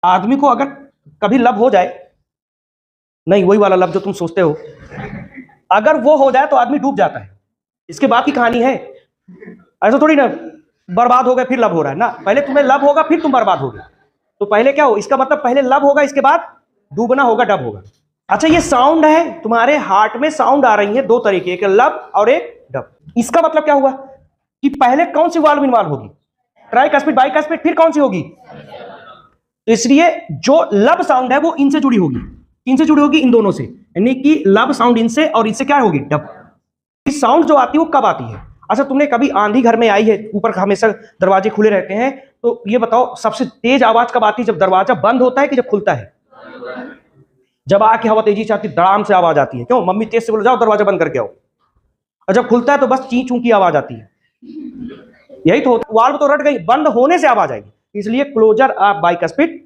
आदमी को अगर कभी लब हो जाए, नहीं वही वाला लब जो तुम सोचते हो, अगर वो हो जाए तो आदमी डूब जाता है। इसके बाद की कहानी है, ऐसा थोड़ी ना बर्बाद हो गए फिर लब हो रहा है ना, पहले तुम्हें लब होगा फिर तुम बर्बाद होगे। तो पहले क्या हो, इसका मतलब पहले लब होगा, इसके बाद डूबना होगा, डब होगा। अच्छा, ये साउंड है, तुम्हारे हार्ट में साउंड आ रही है दो तरीके, एक लब और एक डब। इसका मतलब क्या हुआ कि पहले कौन सी वाल्व इन्वॉल्व होगी, ट्राइकस्पिड, बाइकस्पिड, फिर कौन सी होगी। तो इसलिए जो लब साउंड है वो इनसे जुड़ी होगी, इनसे जुड़ी होगी, इन दोनों से, यानी कि लब साउंड इनसे और इससे क्या होगी, डब। इस साउंड जो आती है वो कब आती है। अच्छा, तुमने कभी आंधी घर में आई है, ऊपर हमेशा दरवाजे खुले रहते हैं, तो ये बताओ सबसे तेज आवाज कब आती है, जब दरवाजा बंद होता है कि जब खुलता है। जब आके हवा तेजी से आती है, धड़ाम से आवाज आती है, क्यों, मम्मी तेज से बोलो जाओ दरवाजा बंद करके आओ। और जब खुलता है तो बस ची चू की आवाज आती है। यही तो वाल्व तो रट गई, बंद होने से आवाज आएगी, इसलिए क्लोजर ऑफ बाइकस्पिड